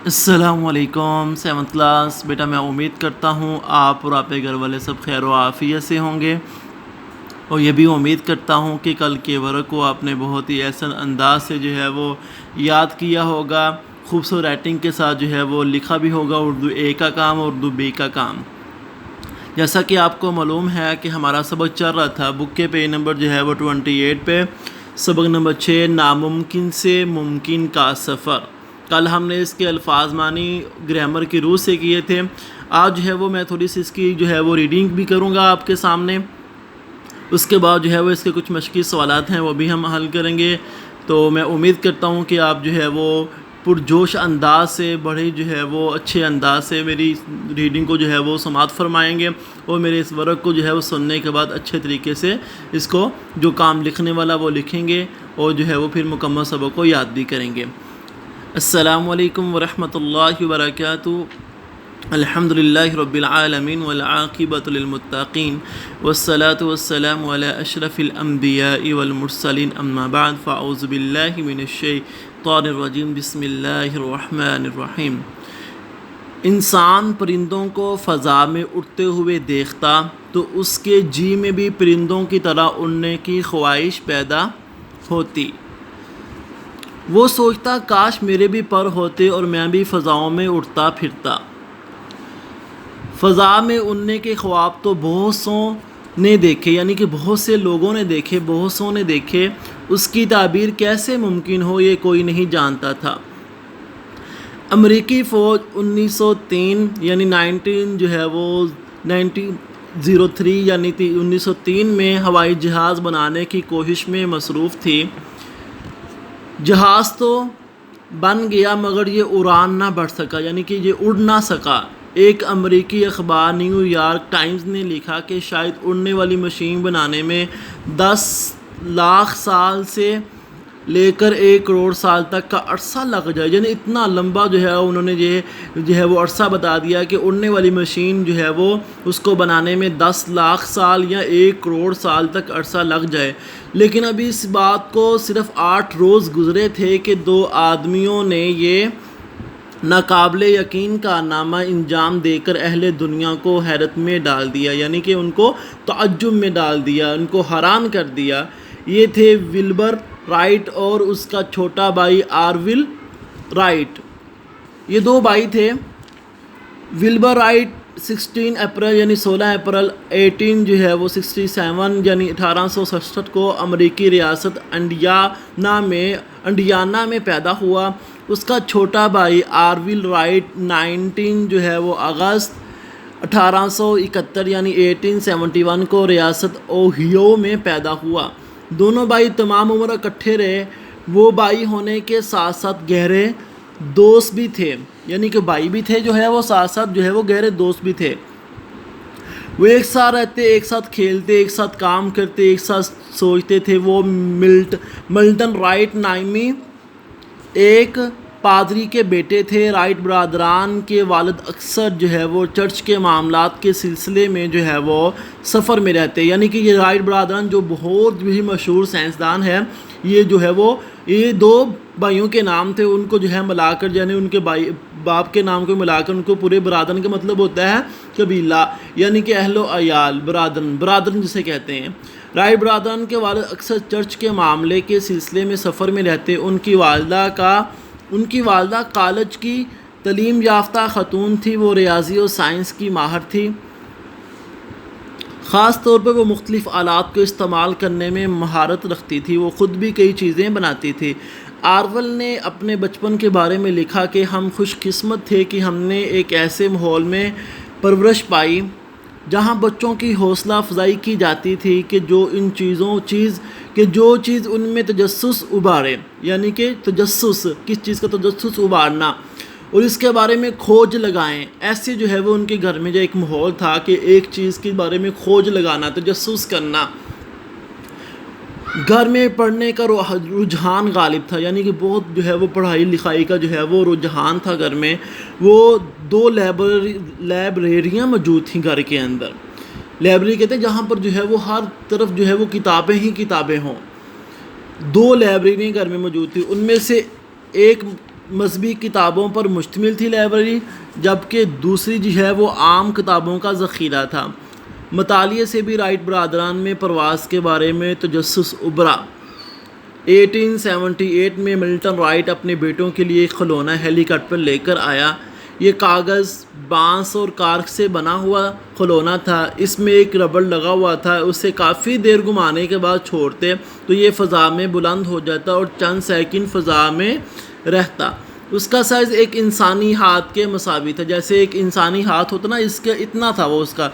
السلام علیکم 7th class بیٹا، میں امید کرتا ہوں آپ اور آپ کے گھر والے سب خیر و عافیت سے ہوں گے، اور یہ بھی امید کرتا ہوں کہ کل کے ورق کو آپ نے بہت ہی احسن انداز سے جو ہے وہ یاد کیا ہوگا، خوبصورت رائٹنگ کے ساتھ جو ہے وہ لکھا بھی ہوگا، اردو اے کا کام اور اردو بی کا کام۔ جیسا کہ آپ کو معلوم ہے کہ ہمارا سبق چل رہا تھا بک کے پیج نمبر جو ہے وہ 28 پہ، سبق نمبر 6 ناممکن سے ممکن کا سفر۔ کل ہم نے اس کے الفاظ معنی گرامر کی روح سے کیے تھے۔ آج جو ہے وہ میں تھوڑی سی اس کی جو ہے وہ ریڈنگ بھی کروں گا آپ کے سامنے، اس کے بعد جو ہے وہ اس کے کچھ مشقی سوالات ہیں وہ بھی ہم حل کریں گے۔ تو میں امید کرتا ہوں کہ آپ جو ہے وہ پرجوش انداز سے، بڑے جو ہے وہ اچھے انداز سے میری ریڈنگ کو جو ہے وہ سماعت فرمائیں گے، اور میرے اس ورق کو جو ہے وہ سننے کے بعد اچھے طریقے سے اس کو جو کام لکھنے والا وہ لکھیں گے، اور جو ہے وہ پھر مکمل سبق کو یاد بھی کریں گے۔ السلام علیکم ورحمۃ اللہ وبرکاتہ۔ الحمد للہ رب العالمین والعاقبۃ للمتقین والصلاة والسلام علی اشرف الانبیاء والمرسلین، اما بعد فاعوذ باللہ من الشیطان الرجیم، بسم اللہ الرحمن الرحیم۔ انسان پرندوں کو فضا میں اڑتے ہوئے دیکھتا تو اس کے جی میں بھی پرندوں کی طرح اڑنے کی خواہش پیدا ہوتی۔ وہ سوچتا کاش میرے بھی پر ہوتے اور میں بھی فضاؤں میں اڑتا پھرتا۔ فضا میں اڑنے کے خواب تو بہت سوں نے دیکھے، یعنی کہ بہت سے لوگوں نے دیکھے، بہت سوں نے دیکھے، اس کی تعبیر کیسے ممکن ہو یہ کوئی نہیں جانتا تھا۔ امریکی فوج 1903 یعنی 19 جو ہے وہ 1903 یعنی 1903 میں ہوائی جہاز بنانے کی کوشش میں مصروف تھی۔ جہاز تو بن گیا مگر یہ اڑان نہ بڑھ سکا، یعنی کہ یہ اڑ نہ سکا۔ ایک امریکی اخبار نیو یارک ٹائمز نے لکھا کہ شاید اڑنے والی مشین بنانے میں 10 لاکھ سال سے لے کر 1 کروڑ سال تک کا عرصہ لگ جائے، یعنی اتنا لمبا جو ہے انہوں نے جو ہے وہ عرصہ بتا دیا کہ اڑنے والی مشین جو ہے وہ اس کو بنانے میں 10 لاکھ سال یا 1 کروڑ سال تک عرصہ لگ جائے۔ لیکن ابھی اس بات کو صرف 8 روز گزرے تھے کہ 2 آدمیوں نے یہ ناقابل یقین کارنامہ انجام دے کر اہل دنیا کو حیرت میں ڈال دیا، یعنی کہ ان کو تعجب میں ڈال دیا، ان کو حیران کر دیا۔ یہ تھے ولبر رائٹ اور اس کا چھوٹا بھائی آرول رائٹ۔ یہ 2 بھائی تھے۔ ولبر رائٹ 16 اپریل یعنی 16 اپریل 18 جو ہے وہ 67 یعنی 1867 کو امریکی ریاست انڈیانا میں پیدا ہوا۔ اس کا چھوٹا بھائی آرول رائٹ 19 جو ہے وہ اگست 1871 یعنی 1871 کو ریاست اوہیو میں پیدا ہوا۔ دونوں بھائی تمام عمر اکٹھے رہے۔ وہ بھائی ہونے کے ساتھ ساتھ گہرے دوست بھی تھے، یعنی کہ بھائی بھی تھے جو ہے وہ ساتھ ساتھ جو ہے وہ گہرے دوست بھی تھے۔ وہ ایک ساتھ رہتے، ایک ساتھ کھیلتے، ایک ساتھ کام کرتے، ایک ساتھ سوچتے تھے۔ وہ ملٹن رائٹ نامی ایک پادری کے بیٹے تھے۔ رائٹ برادران کے والد اکثر جو ہے وہ چرچ کے معاملات کے سلسلے میں جو ہے وہ سفر میں رہتے، یعنی کہ یہ رائٹ برادران جو بہت ہی مشہور سائنسدان ہے، یہ جو ہے وہ یہ 2 بھائیوں کے نام تھے، ان کو جو ہے ملا کر یعنی ان کے باپ کے نام کو ملا کر ان کو پورے برادران کا مطلب ہوتا ہے قبیلہ، یعنی کہ اہل و عیال، برادران جسے کہتے ہیں۔ رائٹ برادران کے والد اکثر چرچ کے معاملے کے سلسلے میں سفر میں رہتے۔ ان کی والدہ کالج کی تعلیم یافتہ خاتون تھی۔ وہ ریاضی اور سائنس کی ماہر تھی، خاص طور پر وہ مختلف آلات کو استعمال کرنے میں مہارت رکھتی تھی۔ وہ خود بھی کئی چیزیں بناتی تھی۔ آرول نے اپنے بچپن کے بارے میں لکھا کہ ہم خوش قسمت تھے کہ ہم نے ایک ایسے ماحول میں پرورش پائی جہاں بچوں کی حوصلہ افزائی کی جاتی تھی کہ جو چیز ان میں تجسس ابھارے، یعنی کہ تجسس، کس چیز کا تجسس ابھارنا، اور اس کے بارے میں کھوج لگائیں۔ ایسے جو ہے وہ ان کے گھر میں جو ایک ماحول تھا کہ ایک چیز کے بارے میں کھوج لگانا، تجسس کرنا۔ گھر میں پڑھنے کا رجحان غالب تھا، یعنی کہ بہت جو ہے وہ پڑھائی لکھائی کا جو ہے وہ رجحان تھا گھر میں۔ وہ 2 لائبریریاں موجود تھیں گھر کے اندر۔ لائبریری کہتے ہیں جہاں پر جو ہے وہ ہر طرف جو ہے وہ کتابیں ہی کتابیں ہوں۔ 2 لائبریریاں گھر میں موجود تھیں۔ ان میں سے ایک مذہبی کتابوں پر مشتمل تھی لائبریری، جبکہ دوسری جو ہے وہ عام کتابوں کا ذخیرہ تھا۔ مطالعے سے بھی رائٹ برادران میں پرواز کے بارے میں تجسس ابھرا۔ 1878 میں ملٹن رائٹ اپنے بیٹوں کے لیے ایک کھلونا ہیلی کاپٹر لے کر آیا۔ یہ کاغذ، بانس اور کارک سے بنا ہوا کھلونا تھا۔ اس میں ایک ربڑ لگا ہوا تھا، اسے کافی دیر گھمانے کے بعد چھوڑتے تو یہ فضا میں بلند ہو جاتا اور چند سیکنڈ فضا میں رہتا۔ اس کا سائز ایک انسانی ہاتھ کے مساوی تھا، جیسے ایک انسانی ہاتھ ہوتا نا، اس کا اتنا تھا وہ اس کا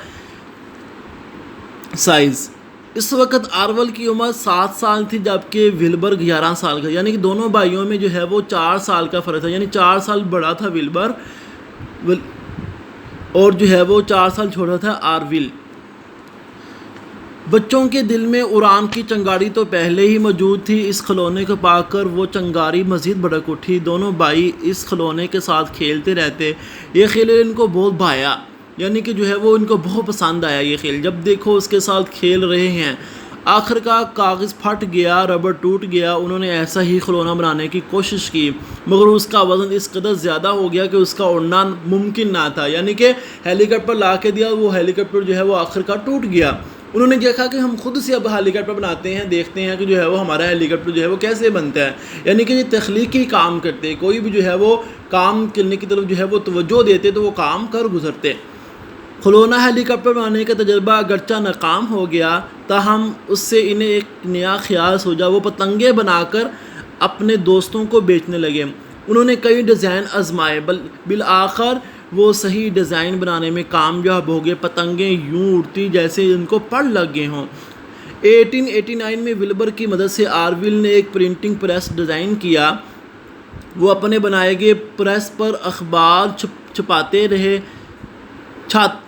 سائز۔ اس وقت آرول کی عمر 7 سال تھی، جبکہ ولبر 11 سال کا، یعنی کہ دونوں بھائیوں میں جو ہے وہ 4 سال کا فرق تھا، یعنی 4 سال بڑا تھا ولبر اور جو ہے وہ 4 سال چھوٹا تھا آرول۔ بچوں کے دل میں اڑان کی چنگاری تو پہلے ہی موجود تھی، اس کھلونے کو پا کر وہ چنگاری مزید بھڑک اٹھی۔ دونوں بھائی اس کھلونے کے ساتھ کھیلتے رہتے، یہ کھیل ان کو بہت بھایا، یعنی کہ جو ہے وہ ان کو بہت پسند آیا یہ کھیل۔ جب دیکھو اس کے ساتھ کھیل رہے ہیں۔ آخر کا کاغذ پھٹ گیا، ربڑ ٹوٹ گیا۔ انہوں نے ایسا ہی کھلونا بنانے کی کوشش کی، مگر اس کا وزن اس قدر زیادہ ہو گیا کہ اس کا اڑنا ممکن نہ تھا، یعنی کہ ہیلی کاپٹر لا کے دیا، وہ ہیلی کاپٹر جو ہے وہ آخر کا ٹوٹ گیا۔ انہوں نے دیکھا کہ ہم خود سے اب ہیلی کاپٹر بناتے ہیں، دیکھتے ہیں کہ جو ہے وہ ہمارا ہیلی کاپٹر جو ہے وہ کیسے بنتا ہے، یعنی کہ یہ تخلیقی کام کرتے، کوئی بھی جو ہے وہ کام کرنے کی طرف جو ہے وہ توجہ دیتے تو وہ کام کر گزرتے۔ کھلونا ہیلی کاپٹر بنانے کا تجربہ اگرچہ ناکام ہو گیا، تاہم اس سے انہیں ایک نیا خیال سوچا۔ وہ پتنگیں بنا کر اپنے دوستوں کو بیچنے لگے۔ انہوں نے کئی ڈیزائن آزمائے، بالآخر وہ صحیح ڈیزائن بنانے میں کامیاب ہو گئے۔ پتنگیں یوں اڑتی جیسے ان کو پڑ لگ گئے ہوں۔ 1889 میں ولبر کی مدد سے آرول نے ایک پرنٹنگ پریس ڈیزائن کیا۔ وہ اپنے بنائے گئے پریس پر اخبار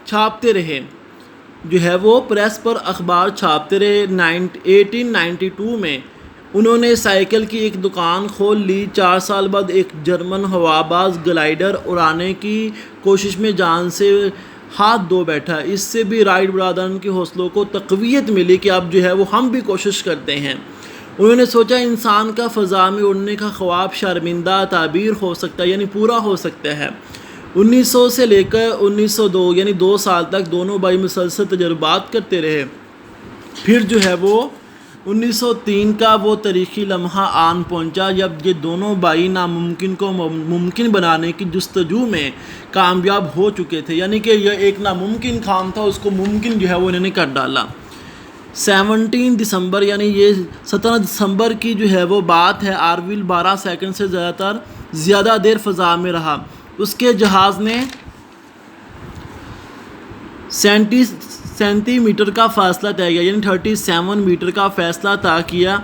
چھاپتے رہے، جو ہے وہ پریس پر اخبار چھاپتے رہے۔ 1892 میں انہوں نے سائیکل کی ایک دکان کھول لی۔ 4 سال بعد ایک جرمن ہواباز گلائیڈر اڑانے کی کوشش میں جان سے ہاتھ دھو بیٹھا۔ اس سے بھی رائٹ برادران کے حوصلوں کو تقویت ملی کہ اب جو ہے وہ ہم بھی کوشش کرتے ہیں۔ انہوں نے سوچا انسان کا فضا میں اڑنے کا خواب شرمندہ تعبیر ہو سکتا ہے، یعنی پورا ہو سکتا ہے۔ 1900 سے لے کر 1902 یعنی 2 سال تک دونوں بھائی مسلسل تجربات کرتے رہے۔ پھر جو ہے وہ 1903 کا وہ تاریخی لمحہ آن پہنچا جب یہ دونوں بھائی ناممکن کو ممکن بنانے کی جستجو میں کامیاب ہو چکے تھے، یعنی کہ یہ ایک ناممکن کام تھا، اس کو ممکن جو ہے وہ انہوں نے کر ڈالا۔ 17 دسمبر یعنی یہ 17 دسمبر کی جو ہے وہ بات ہے، آرول 12 سیکنڈ سے زیادہ دیر فضا میں رہا۔ اس کے جہاز نے 37 میٹر کا فاصلہ طے کیا، یعنی 37 میٹر کا فاصلہ طے کیا۔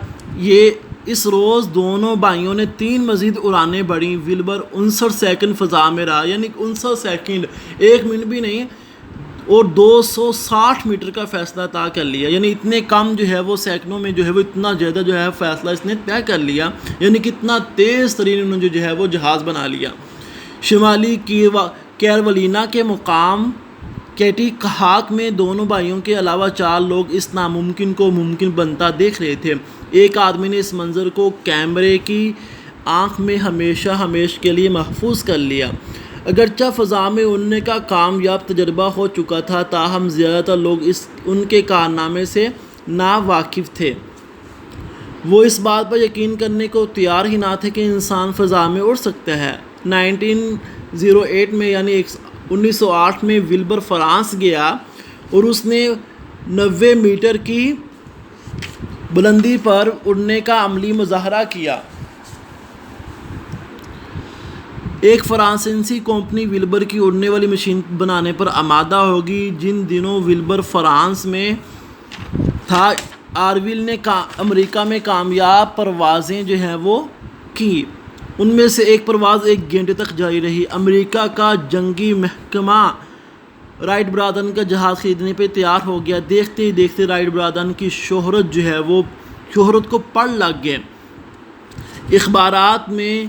اس روز دونوں بھائیوں نے 3 مزید اڑانیں بڑھیں۔ ولبر 59 سیکنڈ فضا میں رہا، یعنی 59 سیکنڈ، 1 منٹ بھی نہیں، اور 260 میٹر کا فاصلہ طے کر لیا، یعنی اتنے کم جو ہے وہ سیکنڈوں میں جو ہے وہ اتنا زیادہ جو ہے فاصلہ اس نے طے کر لیا، یعنی کتنا تیز ترین انہوں نے جو ہے وہ جہاز بنا لیا۔ شمالی کیرولینا کے مقام کیٹی کہاک میں دونوں بھائیوں کے علاوہ 4 لوگ اس ناممکن کو ممکن بنتا دیکھ رہے تھے۔ ایک آدمی نے اس منظر کو کیمرے کی آنکھ میں ہمیشہ کے لیے محفوظ کر لیا۔ اگرچہ فضا میں اڑنے کا کامیاب تجربہ ہو چکا تھا، تاہم زیادہ تر لوگ ان کے کارنامے سے ناواقف تھے۔ وہ اس بات پر یقین کرنے کو تیار ہی نہ تھے کہ انسان فضا میں اڑ سکتا ہے۔ 1908 میں یعنی 1908 میں ولبر فرانس گیا اور اس نے 90 میٹر کی بلندی پر اڑنے کا عملی مظاہرہ کیا۔ ایک فرانسیسی کمپنی ولبر کی اڑنے والی مشین بنانے پر آمادہ ہوگی۔ جن دنوں ولبر فرانس میں تھا، آرول نے امریکہ میں کامیاب پروازیں جو ہیں وہ کی۔ ان میں سے ایک پرواز 1 گھنٹے تک جاری رہی۔ امریکہ کا جنگی محکمہ رائٹ برادران کا جہاز خریدنے پہ تیار ہو گیا۔ دیکھتے ہی دیکھتے رائٹ برادران کی شہرت جو ہے وہ شہرت کو پڑ لگ گئے۔ اخبارات میں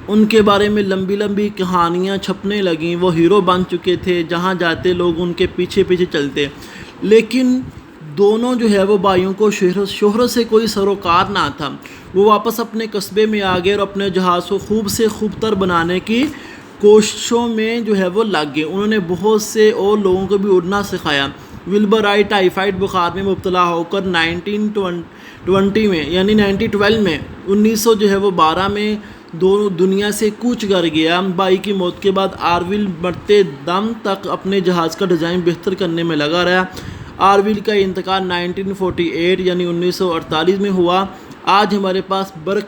ان کے بارے میں لمبی لمبی کہانیاں چھپنے لگیں۔ وہ ہیرو بن چکے تھے، جہاں جاتے لوگ ان کے پیچھے چلتے۔ لیکن دونوں جو ہے وہ بھائیوں کو شہرت سے کوئی سروکار نہ تھا۔ وہ واپس اپنے قصبے میں آ گئے اور اپنے جہاز کو خوب سے خوب تر بنانے کی کوششوں میں جو ہے وہ لگ گئے۔ انہوں نے بہت سے اور لوگوں کو بھی اڑنا سکھایا۔ ولبر رائٹ ٹائیفائڈ بخار میں مبتلا ہو کر 1920 میں یعنی 1912 میں 1912 میں دنیا سے کوچ کر گیا۔ بھائی کی موت کے بعد آرول مرتے دم تک اپنے جہاز کا ڈیزائن بہتر کرنے میں لگا رہا۔ آرول کا انتقال 1948 یعنی 1948 میں ہوا۔ آج ہمارے پاس برق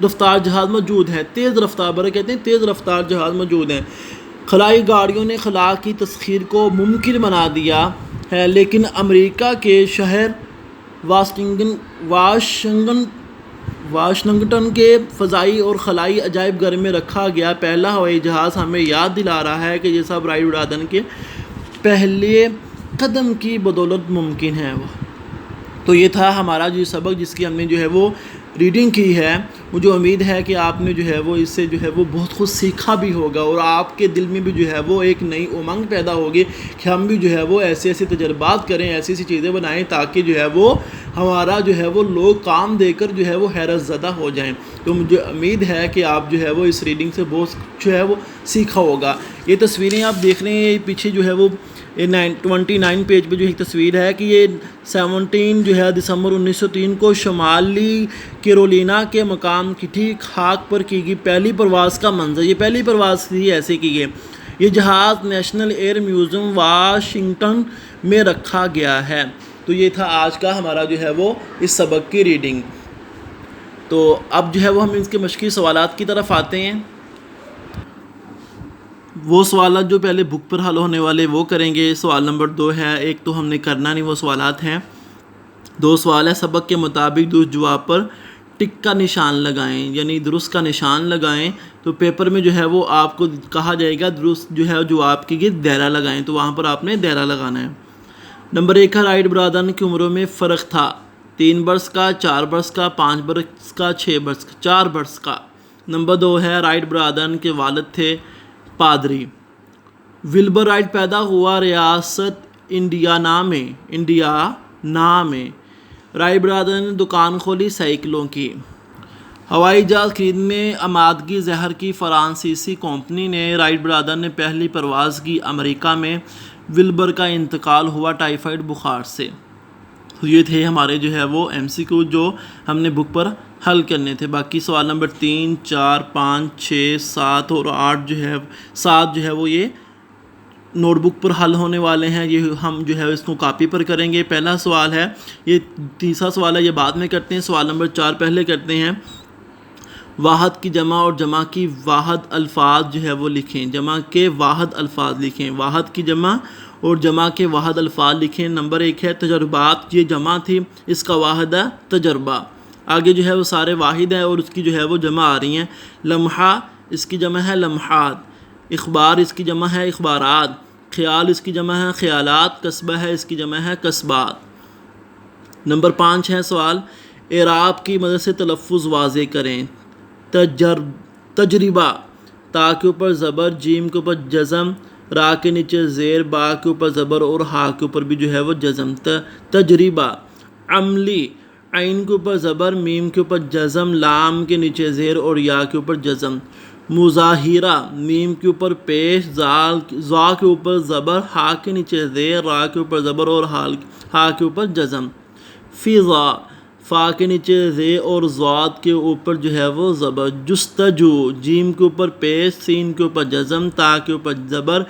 رفتار جہاز موجود ہے، تیز رفتار برق کہتے ہیں، تیز رفتار جہاز موجود ہیں۔ خلائی گاڑیوں نے خلا کی تسخیر کو ممکن بنا دیا ہے، لیکن امریکہ کے شہر واشنگٹن کے فضائی اور خلائی عجائب گھر میں رکھا گیا پہلا ہوائی جہاز ہمیں یاد دلا رہا ہے کہ یہ سب رائٹ برادن کے پہلے قدم کی بدولت ممکن ہے۔ تو یہ تھا ہمارا جو سبق جس کی ہم نے جو ہے وہ ریڈنگ کی ہے۔ مجھے امید ہے کہ آپ نے جو ہے وہ اس سے جو ہے وہ بہت کچھ سیکھا بھی ہوگا اور آپ کے دل میں بھی جو ہے وہ ایک نئی امنگ پیدا ہوگی کہ ہم بھی جو ہے وہ ایسے تجربات کریں، ایسی چیزیں بنائیں تاکہ جو ہے وہ ہمارا جو ہے وہ لوگ کام دے کر جو ہے وہ حیرت زدہ ہو جائیں۔ تو مجھے امید ہے کہ آپ جو ہے وہ اس ریڈنگ سے بہت جو ہے وہ سیکھا ہوگا۔ یہ تصویریں آپ دیکھ رہے ہیں، پیچھے جو ہے وہ 29 پیج پہ جو ایک تصویر ہے کہ یہ 17 جو ہے دسمبر 1903 کو شمالی کیرولینا کے مقام کی ٹھیک خاک پر کی گئی پہلی پرواز کا منظر۔ یہ پہلی پرواز تھی ایسے کی گئی۔ یہ جہاز نیشنل ایئر میوزیم واشنگٹن میں رکھا گیا ہے۔ تو یہ تھا آج کا ہمارا جو ہے وہ اس سبق کی ریڈنگ۔ تو اب جو ہے وہ ہم اس کے مشقی سوالات کی طرف آتے ہیں۔ وہ سوالات جو پہلے بک پر حل ہونے والے وہ کریں گے۔ سوال نمبر 2 ہے، ایک تو ہم نے کرنا نہیں، وہ سوالات ہیں 2 سوال ہے۔ سبق کے مطابق درست جواب پر ٹک کا نشان لگائیں، یعنی درست کا نشان لگائیں۔ تو پیپر میں جو ہے وہ آپ کو کہا جائے گا درست جو ہے جواب کے گرد دائرہ لگائیں، تو وہاں پر آپ نے دائرہ لگانا ہے۔ نمبر 1 ہے رائٹ برادران کی عمروں میں فرق تھا 3 برس کا، 4 برس کا، 5 برس کا، 6 برس کا، 4 برس کا۔ نمبر 2 ہے رائٹ برادران کے والد تھے پادری۔ ولبر رائٹ پیدا ہوا ریاست انڈیانا میں۔ رائٹ برادر نے دکان کھولی سائیکلوں کی۔ ہوائی جہاز خریدنے آمادگی ظاہر کی فرانسیسی کمپنی نے۔ رائٹ برادر نے پہلی پرواز کی امریکہ میں۔ ولبر کا انتقال ہوا ٹائیفائڈ بخار سے۔ تو یہ تھے ہمارے جو ہے وہ MCQ جو ہم نے بک پر حل کرنے تھے۔ باقی سوال نمبر 3، 4، 5، 6، 7 اور 8 جو ہے 7 جو ہے وہ یہ نوٹ بک پر حل ہونے والے ہیں۔ یہ ہم جو ہے اس کو کاپی پر کریں گے۔ پہلا سوال ہے، یہ تیسرا سوال ہے، یہ بعد میں کرتے ہیں۔ سوال نمبر 4 پہلے کرتے ہیں۔ واحد کی جمع اور جمع کی واحد الفاظ جو ہے وہ لکھیں۔ جمع کے واحد الفاظ لکھیں۔ واحد کی جمع اور جمع کے واحد الفاظ لکھیں۔ نمبر 1 ہے تجربات، یہ جمع تھی، اس کا واحد ہے تجربہ۔ آگے جو ہے وہ سارے واحد ہیں اور اس کی جو ہے وہ جمع آ رہی ہیں۔ لمحہ اس کی جمع ہے لمحات۔ اخبار اس کی جمع ہے اخبارات۔ خیال اس کی جمع ہے خیالات۔ قصبہ ہے اس کی جمع ہے قصبات۔ نمبر 5 ہے سوال، اعراب کی مدد سے تلفظ واضح کریں۔ تجربہ، تا کے اوپر زبر، جیم کے اوپر جزم، را کے نیچے زیر، با کے اوپر زبر اور ہا کے اوپر بھی جو ہے وہ جزم۔ تجربہ۔ عملی، عین کے اوپر زبر، میم کے اوپر جزم، لام کے نیچے زیر اور یا کے اوپر جزم۔ مظاہرہ، میم کے اوپر پیش، زا کے اوپر زبر، ہا کے نیچے زیر، را کے اوپر زبر اور ہا کے اوپر جزم۔ فضا، فا کے نیچے زے اور ضاد کے اوپر جو ہے وہ زبر۔ جستجو، جیم کے اوپر پیش، سین کے اوپر جزم، تا کے اوپر زبر،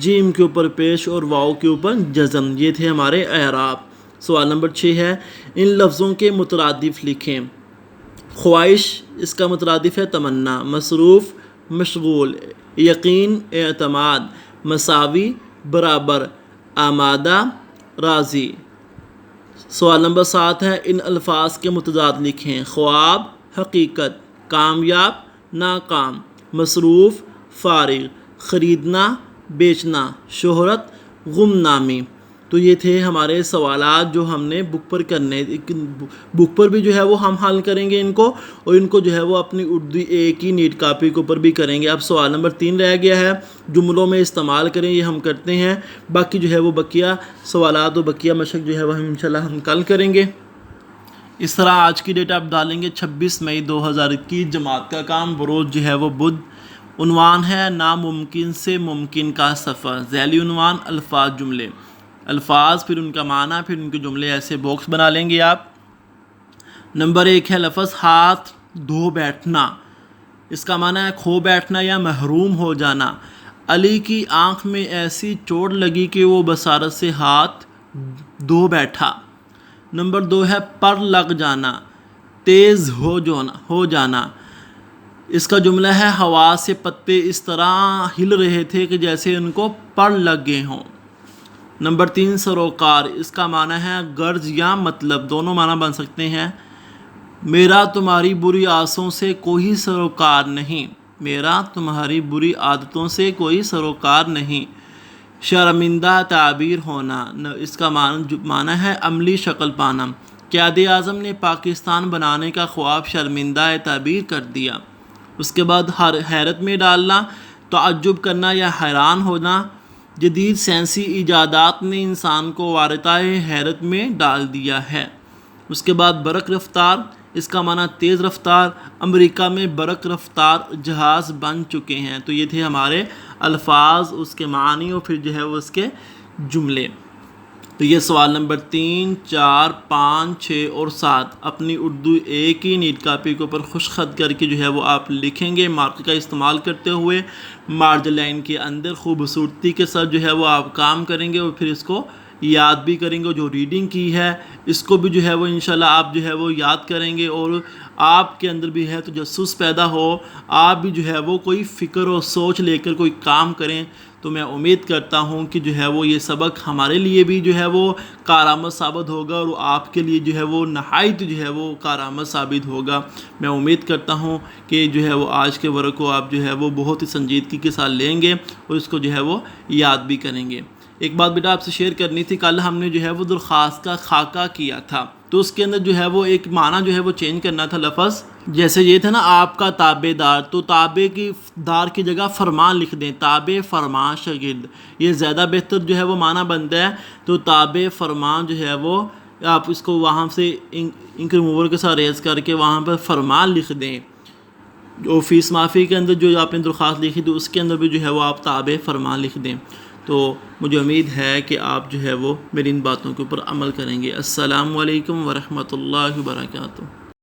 جیم کے اوپر پیش اور واؤ کے اوپر جزم۔ یہ تھے ہمارے اعراب۔ سوال نمبر 6 ہے، ان لفظوں کے مترادف لکھیں۔ خواہش اس کا مترادف ہے تمنا۔ مصروف مشغول۔ یقین اعتماد۔ مساوی برابر۔ آمادہ راضی۔ سوال نمبر 7 ہے، ان الفاظ کے متضاد لکھیں۔ خواب حقیقت۔ کامیاب ناکام۔ مصروف فارغ۔ خریدنا بیچنا۔ شہرت گمنامی۔ تو یہ تھے ہمارے سوالات جو ہم نے بک پر کرنے، بک پر بھی جو ہے وہ ہم حل کریں گے ان کو، اور ان کو جو ہے وہ اپنی اردو ایک ہی نیٹ کاپی کے اوپر بھی کریں گے۔ اب سوال نمبر 3 رہ گیا ہے، جملوں میں استعمال کریں، یہ ہم کرتے ہیں، باقی جو ہے وہ بقیہ سوالات و بقیہ مشق جو ہے وہ انشاءاللہ ہم کل کریں گے۔ اس طرح آج کی ڈیٹ آپ ڈالیں گے 26 مئی 2021، جماعت کا کام، بروز جو ہے وہ بدھ، عنوان ہے ناممکن سے ممکن کا سفر، ذیلی عنوان الفاظ جملے، الفاظ پھر ان کا معنی پھر ان کے جملے، ایسے باکس بنا لیں گے آپ۔ نمبر 1 ہے لفظ ہاتھ دھو بیٹھنا، اس کا معنی ہے کھو بیٹھنا یا محروم ہو جانا۔ علی کی آنکھ میں ایسی چوٹ لگی کہ وہ بصارت سے ہاتھ دھو بیٹھا۔ نمبر 2 ہے پر لگ جانا، تیز ہو جانا، اس کا جملہ ہے ہوا سے پتے اس طرح ہل رہے تھے کہ جیسے ان کو پر لگ گئے ہوں۔ نمبر 3 سروکار، اس کا معنی ہے غرض یا مطلب، دونوں معنی بن سکتے ہیں۔ میرا تمہاری بری آسوں سے کوئی سروکار نہیں، میرا تمہاری بری عادتوں سے کوئی سروکار نہیں۔ شرمندہ تعبیر ہونا، اس کا معنی ہے عملی شکل پانا۔ قائد اعظم نے پاکستان بنانے کا خواب شرمندہ تعبیر کر دیا۔ اس کے بعد حیرت میں ڈالنا، تعجب کرنا یا حیران ہونا۔ جدید سائنسی ایجادات نے انسان کو وارطۂ حیرت میں ڈال دیا ہے۔ اس کے بعد برق رفتار، اس کا معنی تیز رفتار، امریکہ میں برق رفتار جہاز بن چکے ہیں۔ تو یہ تھے ہمارے الفاظ، اس کے معنی اور پھر جو ہے وہ اس کے جملے۔ تو یہ سوال نمبر 3، 4، 5، 6 اور 7 اپنی اردو ایک ہی نیٹ کاپی کے اوپر خوش خط کر کے جو ہے وہ آپ لکھیں گے، مارکر کا استعمال کرتے ہوئے مارجن لائن کے اندر خوبصورتی کے ساتھ جو ہے وہ آپ کام کریں گے، اور پھر اس کو یاد بھی کریں گے۔ جو ریڈنگ کی ہے اس کو بھی جو ہے وہ انشاءاللہ آپ جو ہے وہ یاد کریں گے، اور آپ کے اندر بھی ہے تجسس پیدا ہو، آپ بھی جو ہے وہ کوئی فکر و سوچ لے کر کوئی کام کریں۔ تو میں امید کرتا ہوں کہ جو ہے وہ یہ سبق ہمارے لیے بھی جو ہے وہ کارآمد ثابت ہوگا، اور آپ کے لیے جو ہے وہ نہایت جو ہے وہ کارآمد ثابت ہوگا۔ میں امید کرتا ہوں کہ جو ہے وہ آج کے ورق کو آپ جو ہے وہ بہت ہی سنجیدگی کے ساتھ لیں گے اور اس کو جو ہے وہ یاد بھی کریں گے۔ ایک بات بیٹا آپ سے شیئر کرنی تھی، کل ہم نے جو ہے وہ درخواست کا خاکہ کیا تھا، تو اس کے اندر جو ہے وہ ایک معنی جو ہے وہ چینج کرنا تھا لفظ، جیسے یہ تھا نا آپ کا تابع دار، تو تابع کی دار کی جگہ فرمان لکھ دیں، تابع فرمان شاگرد، یہ زیادہ بہتر جو ہے وہ معنی بنتا ہے۔ تو تابع فرمان جو ہے وہ آپ اس کو وہاں سے انک ریموور کے ساتھ ریز کر کے وہاں پر فرمان لکھ دیں۔ جو فیس معافی کے اندر جو آپ نے درخواست لکھی تو اس کے اندر بھی جو ہے وہ آپ تابع فرمان لکھ دیں۔ تو مجھے امید ہے کہ آپ جو ہے وہ میری ان باتوں کے اوپر عمل کریں گے۔ السلام علیکم ورحمۃ اللہ وبرکاتہ۔